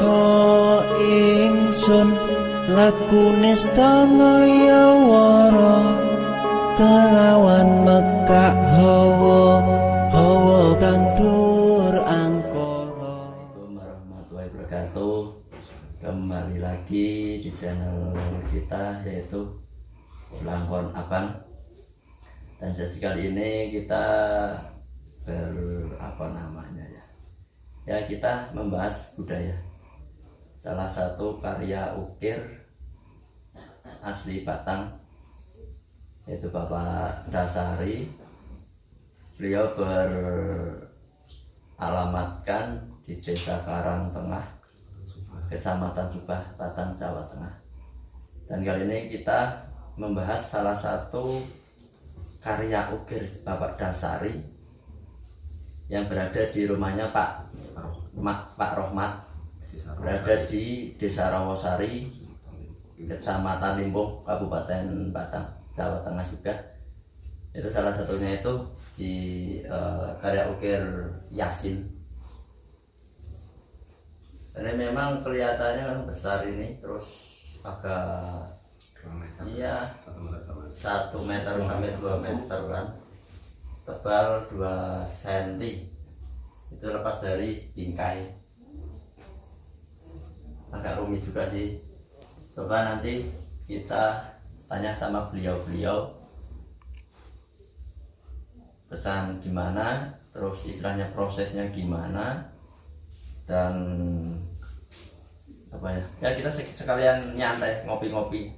ngrasa ingsun lakune stanga ya wara kelawan mekak hawa kang dur angkara. Assalamualaikum warahmatullahi wabarakatuh. Kembali lagi di channel kita yaitu Langkon Abang. Dan sesi kali ini kita kita membahas budaya. Salah satu karya ukir asli Batang yaitu Bapak Dasari. Beliau beralamatkan di Desa Karangtengah, Kecamatan Subah, Batang, Jawa Tengah. Dan kali ini kita membahas salah satu karya ukir Bapak Dasari yang berada di rumahnya Pak Rohmat, berada di Desa Rawosari, Kecamatan Limbung, Kabupaten Batang, Jawa Tengah juga. Itu salah satunya itu di karya ukir Yasin. Ini memang kelihatannya memang besar ini, terus agak 1 meter sampai 2 meteran, tebal 2 cm. Itu lepas dari bingkai. Agak rumit juga sih. Coba nanti kita tanya sama beliau-beliau pesan gimana, terus istilahnya prosesnya gimana, dan ya kita sekalian nyantai ngopi-ngopi.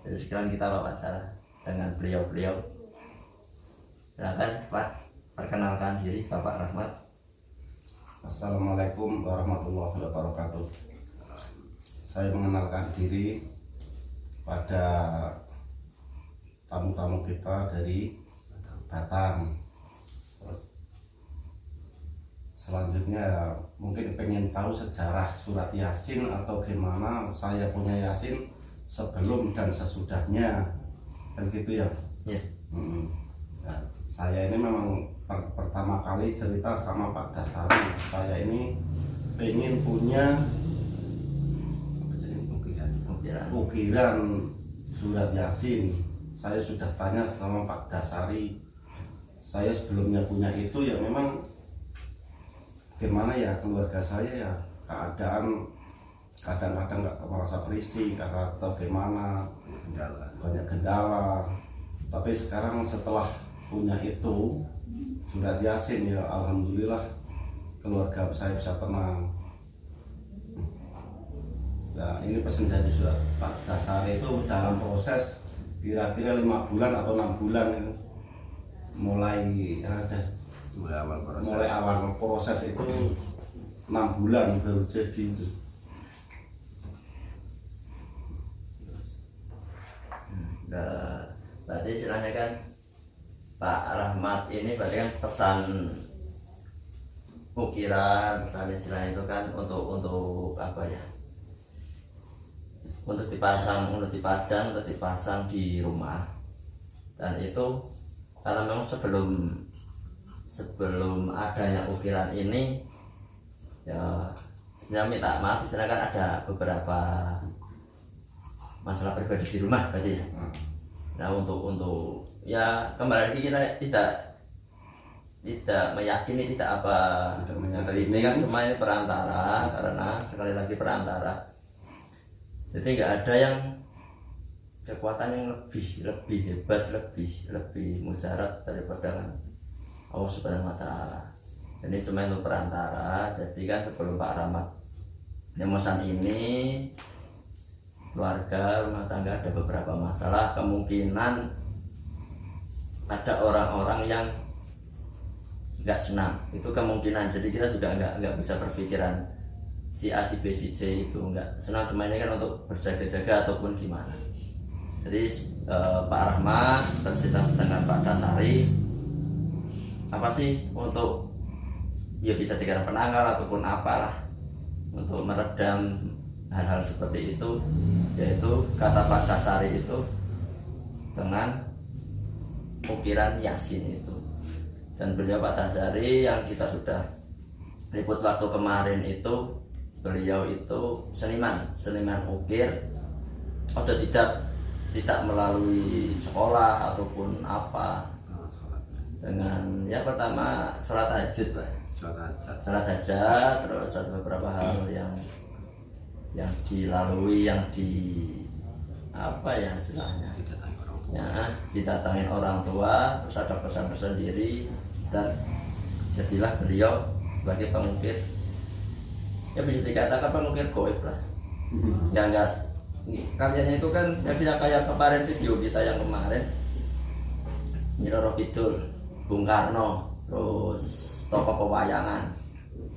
Jadi sekarang kita wawancara dengan beliau-beliau. Silakan Pak, perkenalkan diri Bapak Rahmat. Assalamualaikum warahmatullahi wabarakatuh. Saya mengenalkan diri pada tamu-tamu kita dari Batang. Selanjutnya mungkin pengen tahu sejarah surat Yasin atau gimana saya punya Yasin sebelum dan sesudahnya, kan gitu ya. Yeah. Nah, saya ini memang pertama kali cerita sama Pak Dasari. Saya ini pengen punya ukiran surat Yasin. Saya sudah tanya sama Pak Dasari. Saya sebelumnya punya itu ya memang gimana ya, keluarga saya ya keadaan kadang-kadang nggak merasa berisi karena atau gimana, banyak kendala. Tapi sekarang setelah punya itu surat Yasin ya alhamdulillah keluarga saya bisa tenang. Nah ini pesan dari surat Pak Dasari itu dalam proses kira-kira 5 bulan atau 6 bulan itu mulai awal proses itu 6 bulan baru jadi itu. Nah, berarti istilahnya kan Pak Rahmat ini berarti kan pesan ukiran, pesan istilahnya itu kan untuk apa ya? Untuk dipajang di rumah. Dan itu karena memang sebelum adanya ukiran ini ya sebenarnya minta maaf, istilahnya kan ada beberapa masalah pribadi di rumah berarti ya. Nah untuk ya kembali lagi kita tidak meyakini, tidak ini kan cuma ini perantara, karena sekali lagi perantara. Jadi nggak ada yang kekuatan yang lebih hebat, lebih mujarab daripada Allah Subhanahu wa Ta'ala. Ini cuma itu perantara. Jadi kan sebelum Pak Rahmat memesan ini, keluarga rumah tangga ada beberapa masalah, kemungkinan ada orang-orang yang nggak senang, itu kemungkinan. Jadi kita juga nggak bisa berpikiran si A, si B, si C itu nggak senang, cuma ini kan untuk berjaga-jaga ataupun gimana. Jadi Pak Rahmat bercerita dengan Pak Dasari apa sih untuk ya bisa dikatakan penangkal ataupun apalah untuk meredam hal-hal seperti itu, yaitu kata Pak Dasari itu dengan ukiran Yasin itu. Dan beliau Pak Dasari yang kita sudah liput waktu kemarin itu beliau itu seniman ukir, tidak melalui sekolah ataupun apa, dengan ya pertama sholat tahajud Pak. Sholat hajat, terus ada beberapa hal yang dilalui, yang apa ya istilahnya, ya, didatangin orang tua, terus ada pesan tersendiri, dan jadilah beliau sebagai pengukir, ya bisa dikatakan pengukir goib lah. Ya enggak, karyanya itu kan ya bisa kayak kemarin video kita yang kemarin Nyi Roro Kidul, Bung Karno, terus tokoh pewayangan,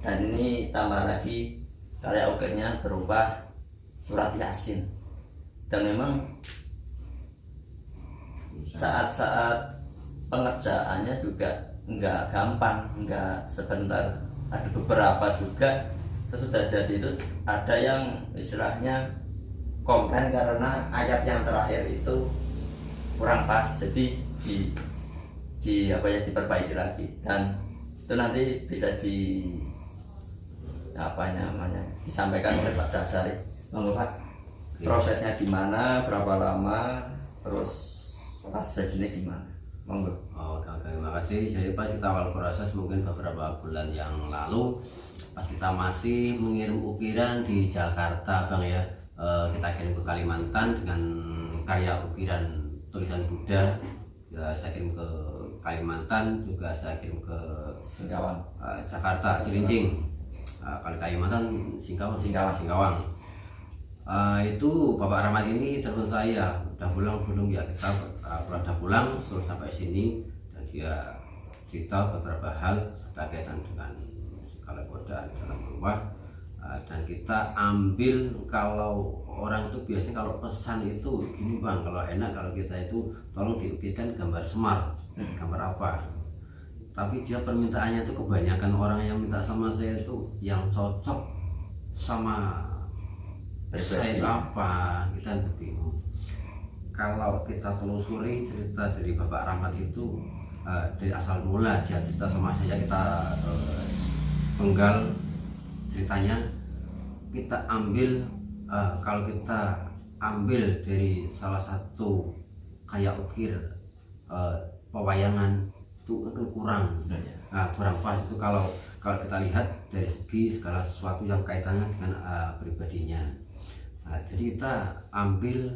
dan ini tambah lagi karya ukirnya berupa surat Yasin. Dan memang saat-saat pengerjaannya juga enggak gampang, enggak sebentar. Ada beberapa juga sesudah jadi itu ada yang istilahnya komplain karena ayat yang terakhir itu kurang pas, jadi diperbaiki lagi, dan itu nanti bisa disampaikan oleh Pak Dasari. Mengapa prosesnya gimana, berapa lama, terus pas jadinya gimana? Monggo. Oke, terima kasih. Jadi pas kita awal proses mungkin beberapa bulan yang lalu, pas kita masih mengirim ukiran di Jakarta Bang ya, kita kirim ke Kalimantan dengan karya ukiran tulisan Buddha ya, saya kirim ke Kalimantan, juga saya kirim ke Singkawang, Jakarta, Cilincing, kalau Kalimantan Singkawang. Itu Bapak Rahmat ini telepon saya, udah pulang belum ya? Kita udah pulang, suruh sampai sini, dan dia cerita beberapa hal berkaitan dengan segala godaan dalam rumah. Dan kita ambil, kalau orang itu biasanya kalau pesan itu gini Bang, kalau enak kalau kita itu tolong diukirkan gambar Semar, gambar apa. Tapi dia permintaannya itu kebanyakan orang yang minta sama saya itu yang cocok sama saya apa, kita bingung. Kalau kita telusuri cerita dari Bapak Rahmat itu dari asal mula dia cerita sama saya, kita penggal ceritanya, kita ambil kalau kita ambil dari salah satu kayak ukir pewayangan itu akan kurang, kurang pas itu kalau kita lihat dari segi segala sesuatu yang kaitannya dengan pribadinya. Jadi kita ambil,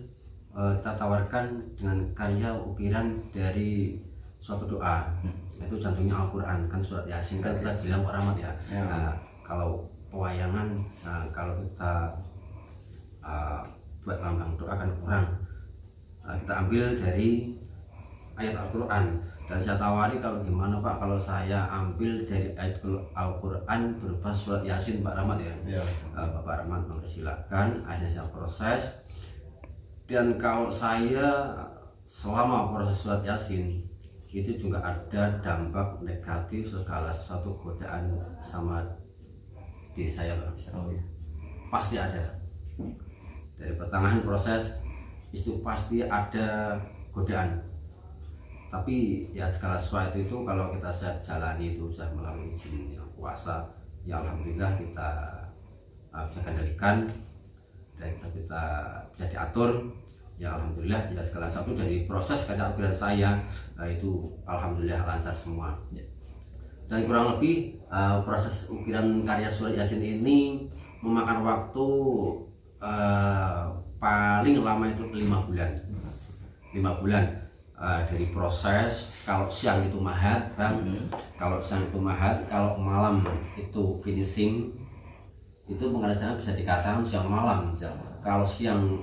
kita tawarkan dengan karya ukiran dari suatu doa, itu contohnya Al-Quran, kan surat Yasin kan kita bilang Pak Rahmat ya. Kalau pewayangan, kalau kita buat lambang doa kan kurang, kita ambil dari ayat Al-Quran. Dan saya tawari, kalau gimana Pak kalau saya ambil dari ayat Al-Quran berupa surat Yasin Pak Rahmat ya. Bapak Rahmat mempersilahkan, akhirnya saya proses. Dan kalau saya selama proses surat Yasin itu juga ada dampak negatif segala sesuatu godaan sama diri saya Pak. Pasti ada. Dari pertengahan proses itu pasti ada godaan. Tapi ya segala sesuatu itu kalau kita sudah jalani itu sudah melalui izin yang kuasa, ya alhamdulillah kita bisa kendalikan dan kita bisa diatur, ya alhamdulillah. Ya segala sesuatu dari proses karya ukiran saya itu alhamdulillah lancar semua. Dan kurang lebih proses ukiran karya surat Yasin ini memakan waktu paling lama itu 5 bulan. 5 bulan. Dari proses, kalau siang itu mahat Bang, kalau siang itu mahat, kalau malam itu finishing. Itu pengerjaan bisa dikatakan siang malam. Kalau siang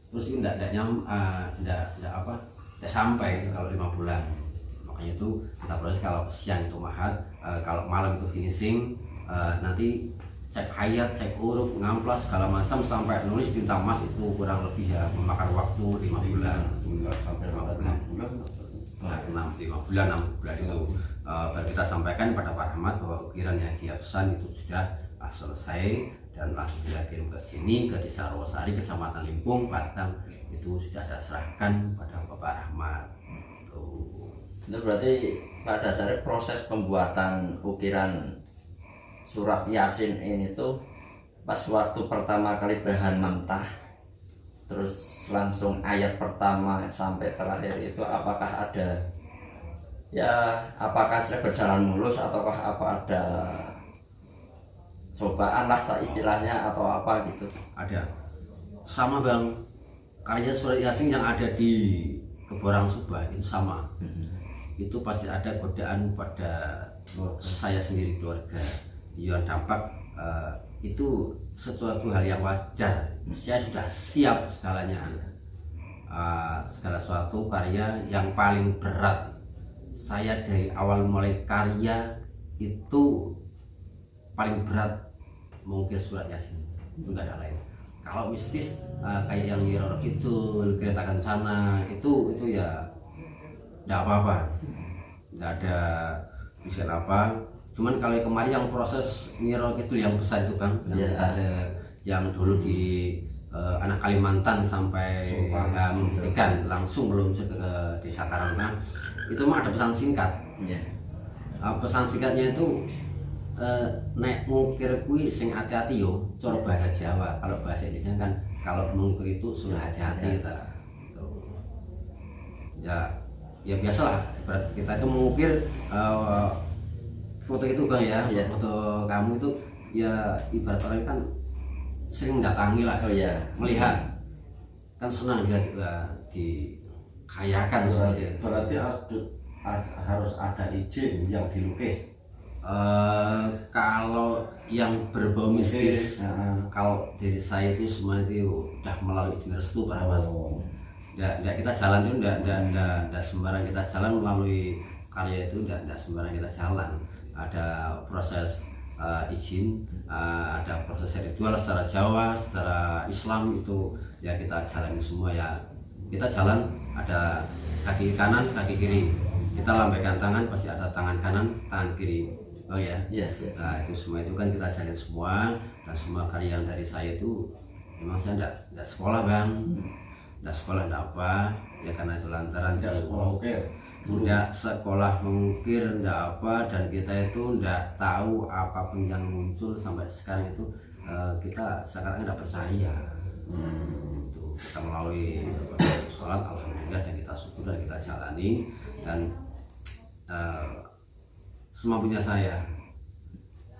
terus itu tidak sampai kalau 5 bulan. Makanya itu kita proses, kalau siang itu mahat, kalau malam itu finishing. Nanti cek hayat, cek huruf, ngamplas segala macam sampai nulis tinta emas itu kurang lebih ya memakan waktu 5 bulan sampai 6 bulan. 5 bulan itu baru kita sampaikan pada Pak Rahmat bahwa ukiran yang dia pesan itu sudah selesai, dan langsung dia kirim ke sini, ke Desa Rawasari, Kecamatan Limpung, Batang. Itu sudah saya serahkan pada Bapak Rahmat. Itu berarti pada dasarnya proses pembuatan ukiran surat Yasin ini tuh pas waktu pertama kali bahan mentah terus langsung ayat pertama sampai terakhir itu apakah ada ya apakah sudah berjalan mulus ataukah apa ada cobaan lah istilahnya atau apa gitu? Ada sama Bang, karya surat Yasin yang ada di Keborang Subah itu sama. Itu pasti ada godaan pada saya sendiri, keluarga yang dampak itu sesuatu hal yang wajar. Saya sudah siap segalanya, segala sesuatu karya yang paling berat. Saya dari awal mulai karya itu paling berat mungkin surat Yasin, itu nggak ada lain. Kalau mistis kayak yang Nyiroro itu keretakan sana itu ya nggak apa-apa, nggak ada tulisan apa. Cuman kalau kemarin yang proses Nyiroro itu yang besar itu Bang, yang ada yang dulu di anak Kalimantan sampai membuktikan langsung belum ke desa Karangna, itu mah ada pesan singkat. Pesan singkatnya itu nek ngukir kuwi sing hati-hati yo, cara bahasa Jawa. Kalau bahasa Indonesia kan kalau mengukir itu sudah hati-hati kita. Ya biasalah, kita itu mengukir foto itu Bang ya, foto kamu itu ya ibarat orang kan sering mendatangi lah, melihat kan senang dia dikayakan seperti itu. Berarti harus ada izin yang dilukis. Kalau yang berbau mistis, kalau dari saya itu semua itu udah melalui izin restu Pak Rahmat. Nggak kita jalan itu nggak sembarang kita jalan melalui karya itu, nggak sembarang kita jalan. Ada proses izin, ada proses ritual secara Jawa, secara Islam itu ya kita jalani semua ya. Kita jalan ada kaki kanan, kaki kiri. Kita lambaikan tangan pasti ada tangan kanan, tangan kiri. Oh ya. Nah itu semua itu kan kita jalin semua, dan semua karya yang dari saya itu memang saya enggak sekolah Bang, enggak sekolah enggak apa ya, karena itu lantaran Tidak sekolah ukir, enggak sekolah mengukir enggak apa, dan kita itu enggak tahu apapun yang muncul sampai sekarang itu kita sekarang enggak percaya. Itu kita melalui sholat alhamdulillah dan kita syukur dan kita jalani, dan semampunya saya.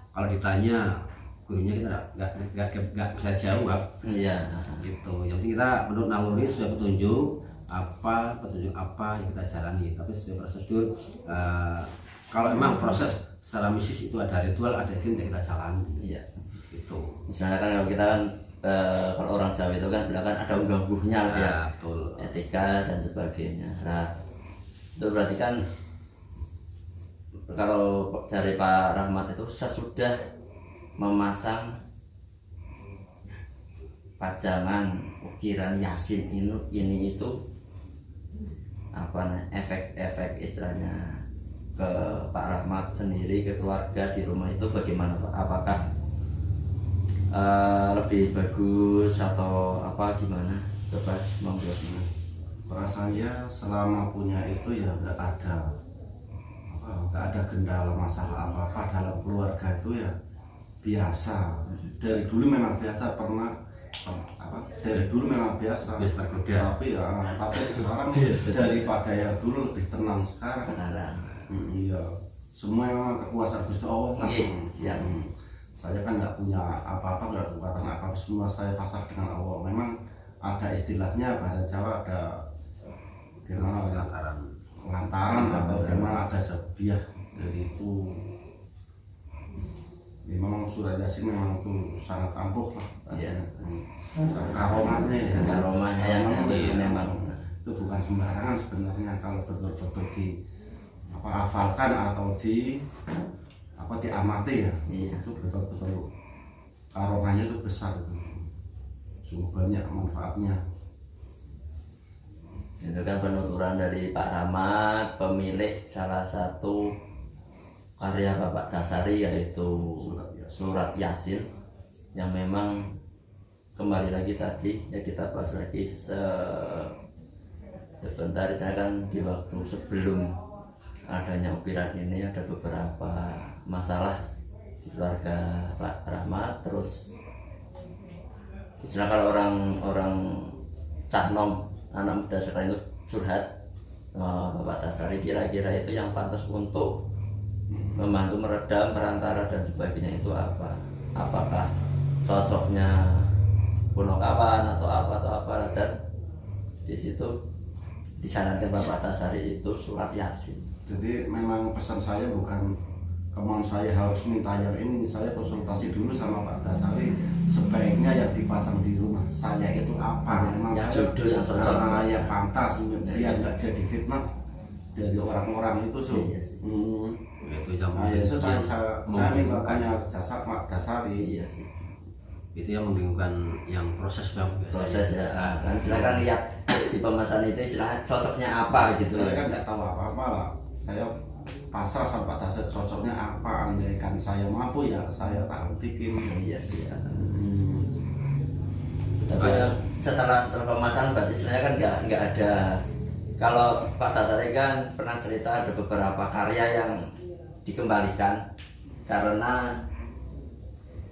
Kalau ditanya gurunya kita nggak bisa jawab. Gitu. Yang penting kita menurut naluri sudah petunjuk apa yang kita jalani. Tapi sesuai prosedur. Kalau memang proses secara mistis itu ada ritual, ada izin yang kita jalani. Gitu. Misalnya kan kalau kita kan kalau orang Jawa itu kan bilang kan ada unggah-ungguhnya lah ya. Betul. Etika dan sebagainya. Nah itu berarti kan kalau dari Pak Rahmat itu sesudah memasang pajangan ukiran Yasin ini itu apa efek istilahnya ke Pak Rahmat sendiri, ke keluarga di rumah itu bagaimana Pak? Apakah lebih bagus atau apa gimana? Coba membuatnya. Perasaannya selama punya itu ya nggak ada kendala masalah apa-apa dalam keluarga itu ya biasa. Dari dulu memang biasa, dari dulu memang biasa. Tapi sekarang daripada yang dulu lebih tenang sekarang. Iya, semua memang kekuasaan Gusti Allah lah. Saya kan nggak punya apa-apa, nggak kekuatan apa, semua saya pasrah dengan Allah. Memang ada istilahnya bahasa Jawa ada gimana lantaran atau gimana, ada sebiah dari itu. Memang surat Yasin memang itu sangat ampuh lah karomahnya ya. Karomahnya yang memang itu bukan sembarangan sebenarnya kalau betul-betul hafalkan atau diamati ya. Itu betul-betul karomahnya itu besar, itu sungguh banyak manfaatnya. Itu kan penuturan dari Pak Rahmat, pemilik salah satu karya Bapak Dasari yaitu surat Yasin, yang memang kembali lagi tadi ya kita bahas lagi sebentar saja kan, di waktu sebelum adanya ukiran ini ada beberapa masalah di keluarga Pak Rahmat. Terus istilah kalau orang cahnom anak muda sekarang itu curhat Bapak Tasari, kira-kira itu yang pantas untuk membantu meredam perantara dan sebagainya itu apa? Apakah cocoknya Punokawan atau apa, dan di situ disarankan Bapak Tasari itu surat Yasin. Jadi memang pesan saya bukan kemauan saya harus minta yang ini, saya konsultasi dulu sama Pak Tasari sebaiknya yang dipasang di rumah saya itu apa, memang yang saya jodoh yang cocok, ya pantas biar nggak jadi fitnah dari orang-orang itu. Iya sih. Itu yang Nah, ya sudah saya minta tanya jasa Pak Tasari. Iya sih. itu yang membingungkan yang proses Bang. Proses ya, kan silakan lihat si pemesan itu silakan cocoknya apa gitu. Saya kan nggak tahu apa-apa lah, saya pasrah sama Pak Tasari cocoknya apa, andaikan saya mampu ya saya tak bikin. Iya sih ya. Tapi setelah pemasaran berarti sebenarnya kan nggak ada. Kalau Pak Tasari kan pernah cerita ada beberapa karya yang dikembalikan karena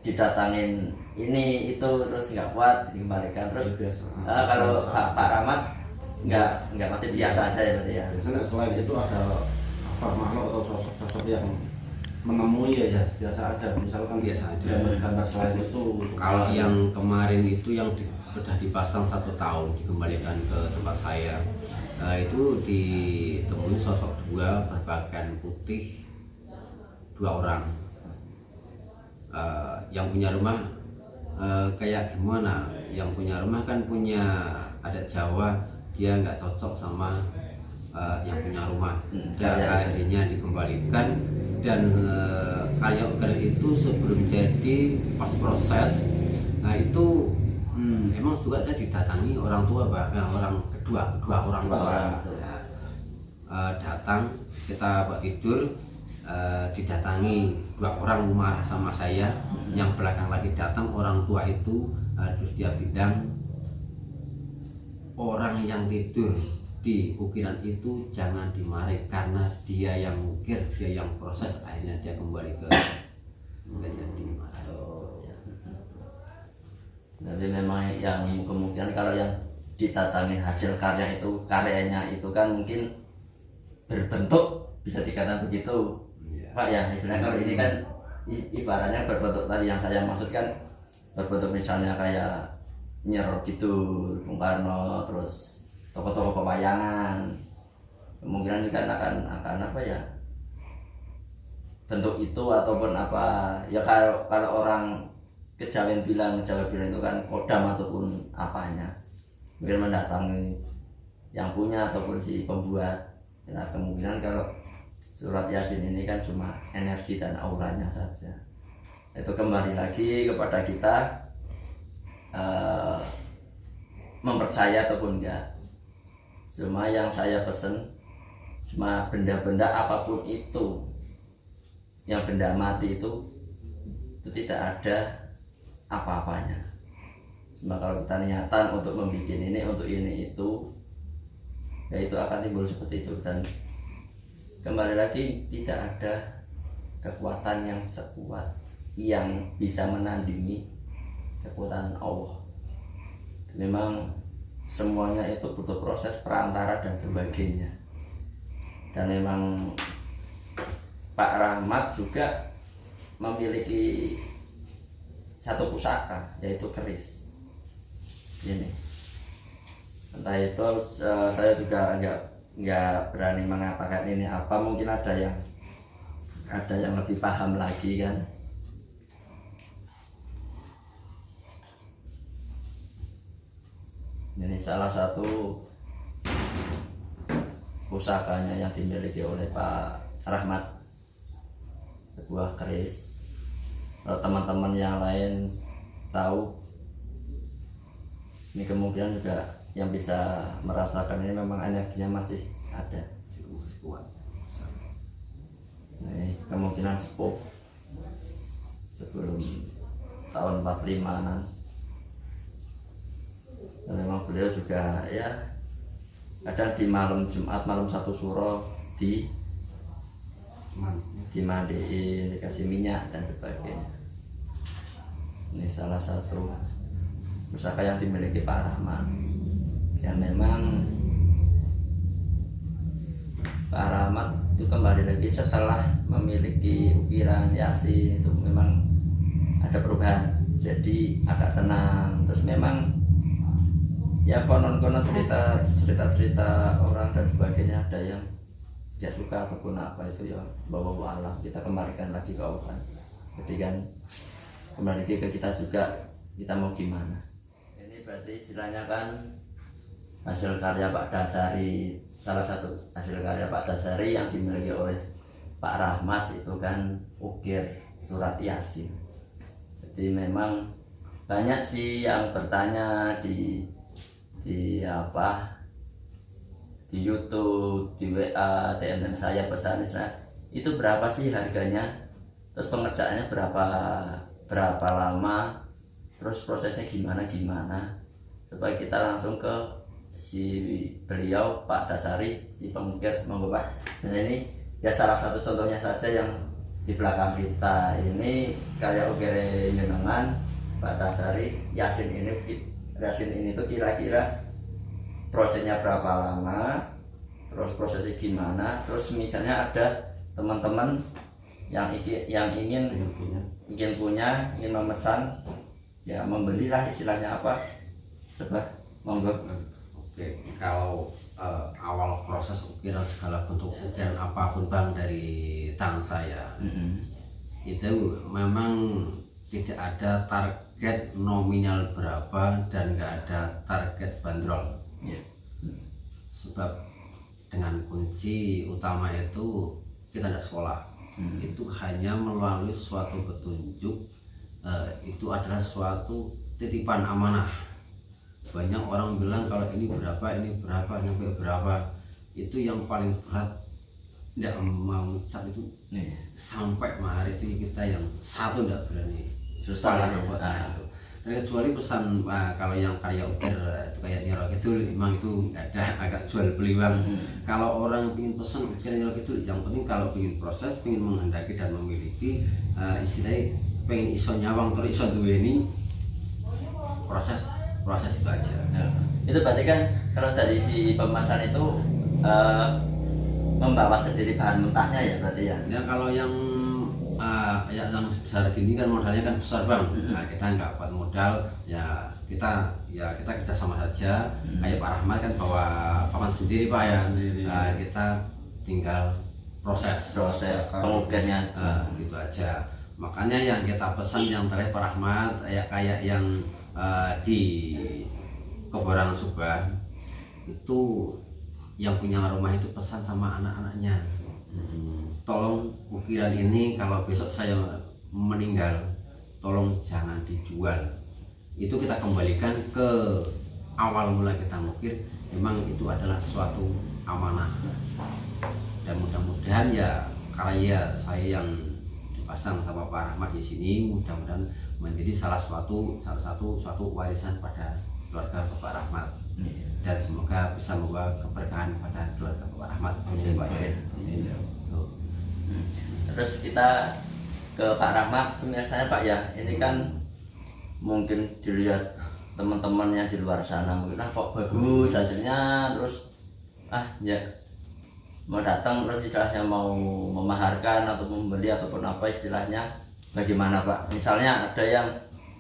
didatangin ini itu terus nggak kuat dikembalikan. Terus kalau Pak Rahmat nggak mati biasa aja ya berarti ya. Biasanya selain itu ada apa makhluk atau sosok-sosok yang menemui ya biasa ada, misalkan Biasa aja. yang bergambar selain itu. Kalau yang kemarin itu yang sudah dipasang 1 tahun dikembalikan ke tempat saya, itu ditemui sosok 2 berpakaian putih, 2 orang. Yang punya rumah kayak gimana? Yang punya rumah kan punya adat Jawa, dia nggak cocok sama yang punya rumah. Dan akhirnya dikembalikan, dan karya ukir itu sebelum jadi pas proses, nah itu emang juga saya didatangi orang tua, orang kedua orang tua. Ya, datang, kita buat tidur, didatangi 2 orang marah sama saya. Yang belakang lagi datang orang tua itu, terus dia bilang orang yang tidur di ukiran itu jangan dimarahi karena dia yang ukir, dia yang proses, akhirnya dia kembali ke nggak jadi marah. Tapi memang yang kemungkinan kalau yang didatangi hasil karya itu, karyanya itu kan mungkin berbentuk bisa dikatakan begitu. Pak ya, istilahnya kalau ini kan ibaratnya berbentuk tadi yang saya maksudkan, berbentuk misalnya kayak Nyer gitu, Bung Karno, terus tokoh-tokoh pewayangan, kemungkinan juga akan apa ya, bentuk itu ataupun apa ya, kalau orang Kejawen bilang itu kan kodam ataupun apanya, mungkin mendatangi yang punya ataupun si pembuat. Nah, kemungkinan kalau surat Yasin ini kan cuma energi dan auranya saja. Itu kembali lagi kepada kita mempercaya ataupun enggak. Cuma yang saya pesen cuma benda-benda apapun itu, yang benda mati itu tidak ada apa-apanya. Cuma kalau kita niatan untuk membuat ini, untuk ini itu, ya itu akan timbul seperti itu. Dan kembali lagi tidak ada kekuatan yang sekuat yang bisa menandingi kekuatan Allah. Memang semuanya itu butuh proses perantara dan sebagainya. Dan memang Pak Rahmat juga memiliki satu pusaka, yaitu keris ini. Entah itu saya juga nggak berani mengatakan ini apa, mungkin ada yang lebih paham lagi kan. Ini salah satu pusakanya yang dimiliki oleh Pak Rahmat, sebuah keris. Kalau teman-teman yang lain tahu, ini kemungkinan juga yang bisa merasakan ini memang energinya masih ada. Ini kemungkinan sepuh sebelum tahun 45-an. Dan memang beliau juga ya kadang di malam Jumat, malam 1 Suro dimandiin, dikasih minyak dan sebagainya. Ini salah satu pusaka yang dimiliki Pak Rahmat. Dan memang Pak Rahmat itu kembali lagi setelah memiliki ukiran Yasin itu memang ada perubahan, jadi agak tenang. Terus memang ya konon-konon cerita orang dan sebagainya, ada yang dia suka ataupun apa itu ya bawa alam, kita kembalikan lagi ke Allah. Jadi kan kembali lagi ke kita juga, kita mau gimana. Ini berarti istilahnya kan hasil karya Pak Dasari, salah satu hasil karya Pak Dasari yang dimiliki oleh Pak Rahmat itu kan ukir surat Yasin. Jadi memang banyak sih yang bertanya di YouTube, di WA, DM saya pesan itu berapa sih harganya, terus pengerjaannya berapa lama, terus prosesnya gimana, supaya kita langsung ke si beliau Pak Dasari, si pengukir monggo Pak. Nah ini ya salah satu contohnya saja yang di belakang kita ini karya ukir jenengan Pak Dasari. Yasin ini tuh kira-kira prosesnya berapa lama, terus prosesnya gimana, terus misalnya ada teman-teman yang ingin memesan, ya membelilah istilahnya apa, coba monggo. Oke, kalau awal proses ukiran segala bentuk ukiran apapun Bang dari tangan saya, itu memang tidak ada target nominal berapa dan nggak ada target bandrol. Sebab dengan kunci utama itu kita tidak sekolah, itu hanya melalui suatu petunjuk, itu adalah suatu titipan amanah. Banyak orang bilang kalau ini berapa, sampai berapa, itu yang paling berat tidak mau ucap itu sampai mahar itu kita yang satu tidak berani, susah lah itu. Dan kecuali pesan kalau yang karya ukir itu kayak Nyi Roro Kidul, memang itu ada agak jual beli Bang. Kalau orang ingin pesan ukir Nyi Roro Kidul, yang penting kalau ingin proses, ingin menghendaki dan memiliki, istilahnya pengen iso nyawang terus iso duweni, proses itu aja. Ya. Itu berarti kan kalau dari si pemesan itu membawa sendiri bahan mentahnya ya berarti ya. Ya kalau yang yang besar gini kan modalnya kan besar Bang. Nah, kita nggak buat modal, ya kita kerja sama saja. Kayak Pak Rahmat kan bawa paman sendiri Pak ya. Kita tinggal proses pengukirnya gitu aja. Makanya yang kita pesan yang terakhir Pak Rahmat kayak yang di Kebayoran Subang itu yang punya rumah itu pesan sama anak-anaknya, tolong ukiran ini kalau besok saya meninggal tolong jangan dijual. Itu kita kembalikan ke awal mula kita ngukir, memang itu adalah suatu amanah. Dan mudah-mudahan ya karya saya yang dipasang sama Pak Rahmat di sini mudah-mudahan menjadi salah satu warisan pada keluarga Bapak Rahmat, dan semoga bisa membawa keberkahan pada keluarga Bapak Rahmat. Terus kita ke Pak Rahmat, sebenarnya Pak ya, ini kan mungkin dilihat teman-teman yang di luar sana mungkin kok bagus hasilnya, terus ya mau datang terus istilahnya mau memaharkan atau membeli ataupun apa istilahnya, bagaimana Pak? Misalnya ada yang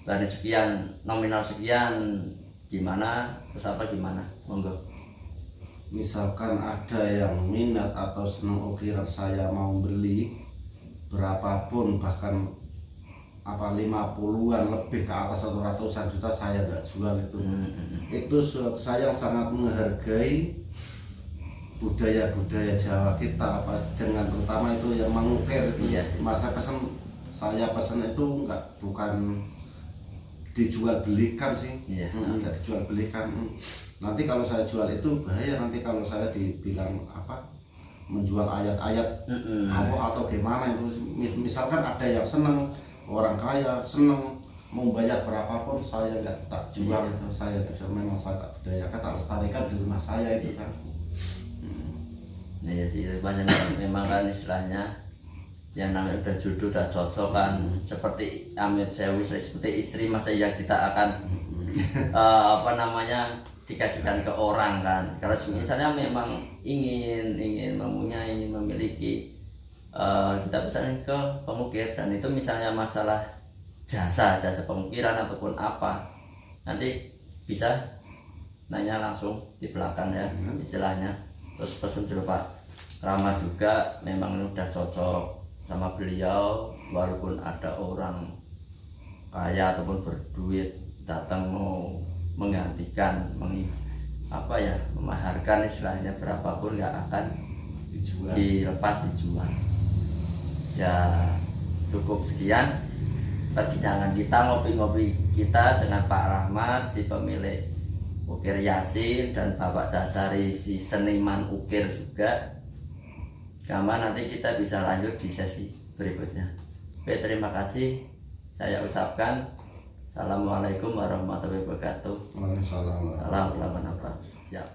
dari sekian, nominal sekian, gimana, terus apa gimana? Monggo. Misalkan ada yang minat atau senang ukiran saya mau beli berapapun, bahkan 50-an lebih ke atas atau ratusan juta, saya nggak jual itu. Itu saya sangat menghargai budaya Jawa kita, dengan terutama itu yang mengukir itu. Saya pesan itu bukan dijual belikan sih, nggak dijual belikan. Nanti kalau saya jual itu bahaya, nanti kalau saya dibilang menjual ayat-ayat Allah atau gimana itu. Misalkan ada yang seneng, orang kaya seneng mau bayar berapapun, saya nggak tak jual itu. Saya memang saya tak budayakan, tak lestarikan di rumah saya itu kan. Ya sih, banyak memang kan istilahnya yang namanya udah jodoh udah cocok kan, seperti Amit Sewu, seperti istri masa ya kita akan apa namanya dikasihkan ke orang kan. Kalau misalnya memang ingin mempunyai, ingin memiliki, kita pesan ke pengukir, dan itu misalnya masalah jasa pengukiran ataupun apa, nanti bisa nanya langsung di belakang ya istilahnya. Terus pesan dulu Pak Rama juga memang udah cocok sama beliau, walaupun ada orang kaya ataupun berduit datang mau menggantikan, memaharkan istilahnya berapapun nggak akan dijual. Ya cukup sekian perbincangan kita, ngopi-ngopi kita dengan Pak Rahmat, si pemilik Ukir Yasin, dan Bapak Dasari, si seniman ukir juga. Gampang, nanti kita bisa lanjut di sesi berikutnya. Oke, terima kasih. Saya ucapkan Assalamualaikum warahmatullahi wabarakatuh. Waalaikumsalam. Salam warahmatullahi wabarakatuh. Siap.